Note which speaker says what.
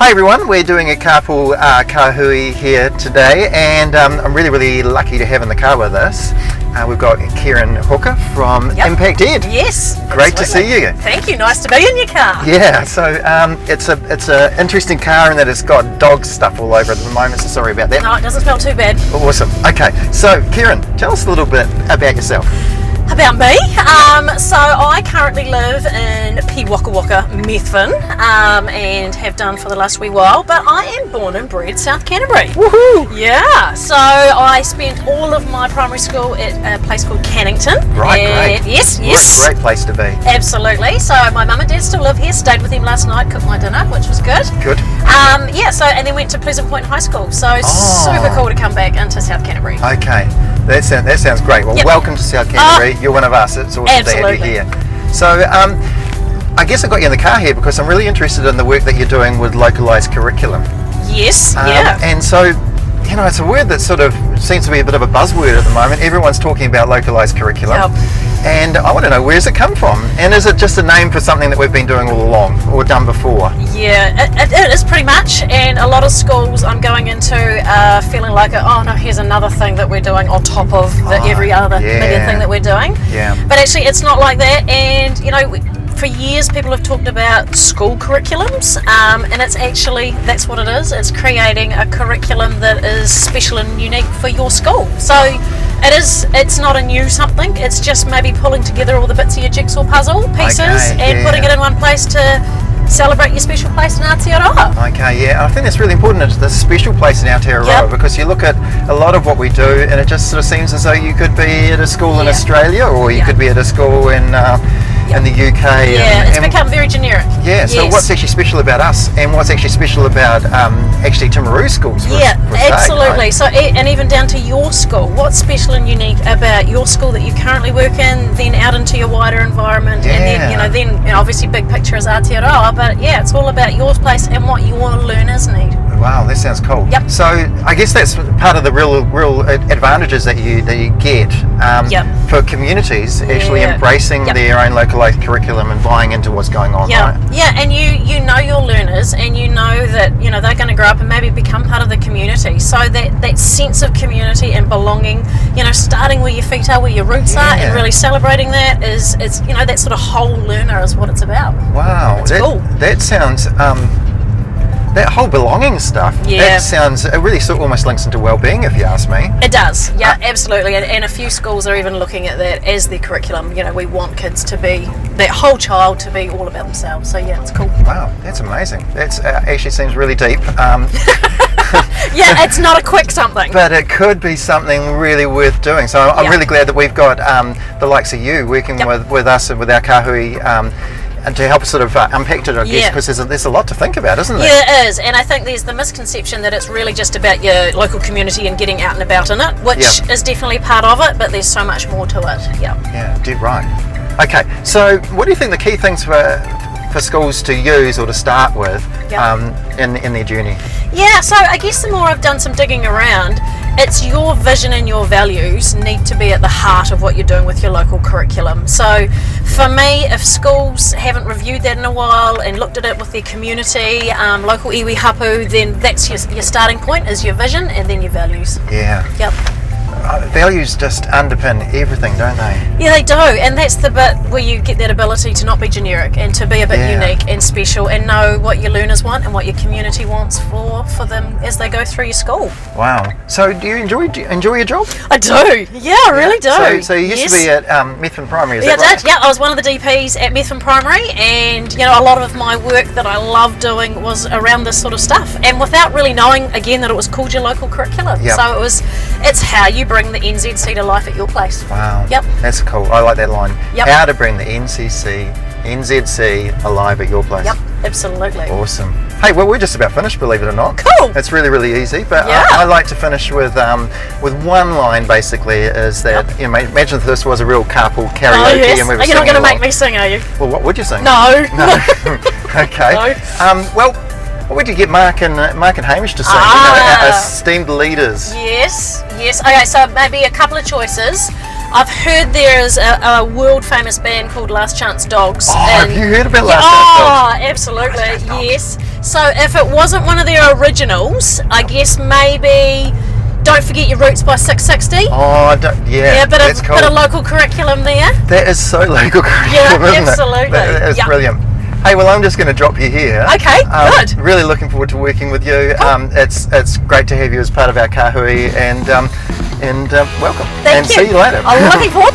Speaker 1: Hi everyone, we're doing a Karpool Kahui here today, and I'm really lucky to have in the car with us. We've got Keryn Hooker from Impact Ed.
Speaker 2: Yes,
Speaker 1: great to see you.
Speaker 2: Thank you. Nice to be in your car.
Speaker 1: Yeah, so it's a interesting car in that it's got dog stuff all over it at the moment. So sorry about that.
Speaker 2: No, it doesn't smell too bad.
Speaker 1: Awesome. Okay, so Keryn, tell us a little bit about yourself.
Speaker 2: About me, so I currently live in Waka Waka, Methven, and have done for the last wee while, but I am born and bred South Canterbury.
Speaker 1: Woohoo!
Speaker 2: Yeah, so I spent all of my primary school at a place called Cannington.
Speaker 1: Right, great.
Speaker 2: Yes.
Speaker 1: What a great place to be.
Speaker 2: Absolutely. So my mum and dad still live here, stayed with him last night, cooked my dinner, which was good.
Speaker 1: Good.
Speaker 2: And then went to Pleasant Point High School, so super cool to come back into South Canterbury.
Speaker 1: Okay, that sounds great. Well, welcome to South Canterbury. You're one of us. It's awesome to have you here. So, I guess I got you in the car here because I'm really interested in the work that you're doing with Localised Curriculum.
Speaker 2: Yes,
Speaker 1: And so, you know, it's a word that sort of seems to be a bit of a buzzword at the moment. Everyone's talking about Localised Curriculum. And I want to know, where does it come from? And is it just a name for something that we've been doing all along or done before?
Speaker 2: Yeah, it is pretty much. And a lot of schools I'm going into feeling like, oh no, here's another thing that we're doing on top of every other million thing that we're doing.
Speaker 1: Yeah.
Speaker 2: But actually it's not like that. And, you know, for years people have talked about school curriculums, and it's actually, that's what it is. It's creating a curriculum that is special and unique for your school. So it's not a new something, it's just maybe pulling together all the bits of your jigsaw puzzle pieces and putting it in one place to celebrate your special place in Aotearoa.
Speaker 1: Okay, yeah, I think that's really important. It's the special place in Aotearoa because you look at a lot of what we do and it just sort of seems as though you could be at a school in Australia or you could be at a school in the UK.
Speaker 2: Yeah, it's become very generic.
Speaker 1: Yeah, so what's actually special about us and what's actually special about actually Timaru schools?
Speaker 2: Absolutely.
Speaker 1: Right?
Speaker 2: So, and even down to your school, what's special and unique about your school that you currently work in, then out into your wider environment, and then obviously big picture is Aotearoa, but it's all about your place and what your learners need.
Speaker 1: Wow, that sounds cool.
Speaker 2: Yep.
Speaker 1: So I guess that's part of the real advantages that you get for communities actually embracing their own localised curriculum and buying into what's going on. Right?
Speaker 2: Yeah, and you know your learners, and you know that they're going to grow up and maybe become part of the community. So that sense of community and belonging, starting where your feet are, where your roots are, and really celebrating that is that sort of whole learner is what it's about.
Speaker 1: Wow,
Speaker 2: it's cool.
Speaker 1: That sounds. That whole belonging stuff, that sounds, it really sort of almost links into well-being, if you ask me.
Speaker 2: It does, absolutely. And a few schools are even looking at that as their curriculum. We want kids to be, that whole child to be all about themselves. So it's cool.
Speaker 1: Wow, that's amazing. That's actually seems really deep.
Speaker 2: It's not a quick something.
Speaker 1: But it could be something really worth doing. So I'm really glad that we've got the likes of you working with us and with our Kahui, and to help sort of unpack it, I guess, because there's a lot to think about, isn't there?
Speaker 2: Yeah, it is. And I think there's the misconception that it's really just about your local community and getting out and about in it, which is definitely part of it, but there's so much more to it.
Speaker 1: Yeah, dead right. Okay, so what do you think the key things for schools to use or to start with in their journey? Yeah,
Speaker 2: so I guess the more I've done some digging around, it's your vision and your values need to be at the heart of what you're doing with your local curriculum. So for me, if schools haven't reviewed that in a while and looked at it with their community, local iwi hapu, then that's your starting point is your vision and then your values.
Speaker 1: Yeah.
Speaker 2: Yep.
Speaker 1: Values just underpin everything, don't they?
Speaker 2: Yeah, they do, and that's the bit where you get that ability to not be generic and to be a bit unique and special and know what your learners want and what your community wants for them as they go through your school.
Speaker 1: Wow. So do you enjoy your job?
Speaker 2: I do. Yeah, I really do.
Speaker 1: So you used to be at Methven Primary, is that right?
Speaker 2: I did. Yeah, I was one of the DPs at Methven Primary, and a lot of my work that I love doing was around this sort of stuff, and without really knowing again that it was called your local curriculum. So it's how you bring the NZC to life at your place.
Speaker 1: Wow.
Speaker 2: Yep.
Speaker 1: That's cool. I like that line. Yep. How to bring the NZC alive at your place.
Speaker 2: Yep, absolutely.
Speaker 1: Awesome. Hey, well, we're just about finished, believe it or not.
Speaker 2: Cool.
Speaker 1: It's really easy, but I like to finish with one line, basically, is that, imagine if this was a real carpool karaoke and we were singing.
Speaker 2: You're not going to make me sing, are you?
Speaker 1: Well, what would you sing?
Speaker 2: No.
Speaker 1: Okay.
Speaker 2: No.
Speaker 1: Well, what would you get Mark and Hamish to sing? Our esteemed leaders.
Speaker 2: Yes. Okay, so maybe a couple of choices. I've heard there is a world famous band called Last Chance Dogs.
Speaker 1: Oh, have you heard about Last Chance Dogs?
Speaker 2: Oh, absolutely, yes. So if it wasn't one of their originals, I guess maybe Don't Forget Your Roots by 660.
Speaker 1: Oh, yeah,
Speaker 2: bit of local curriculum there.
Speaker 1: That is so local curriculum, isn't
Speaker 2: absolutely.
Speaker 1: it? That is brilliant. Hey, well, I'm just going to drop you here.
Speaker 2: Okay, good.
Speaker 1: Really looking forward to working with you.
Speaker 2: Cool.
Speaker 1: It's great to have you as part of our Kahui, and welcome.
Speaker 2: Thank you.
Speaker 1: See you later.
Speaker 2: I'm looking forward.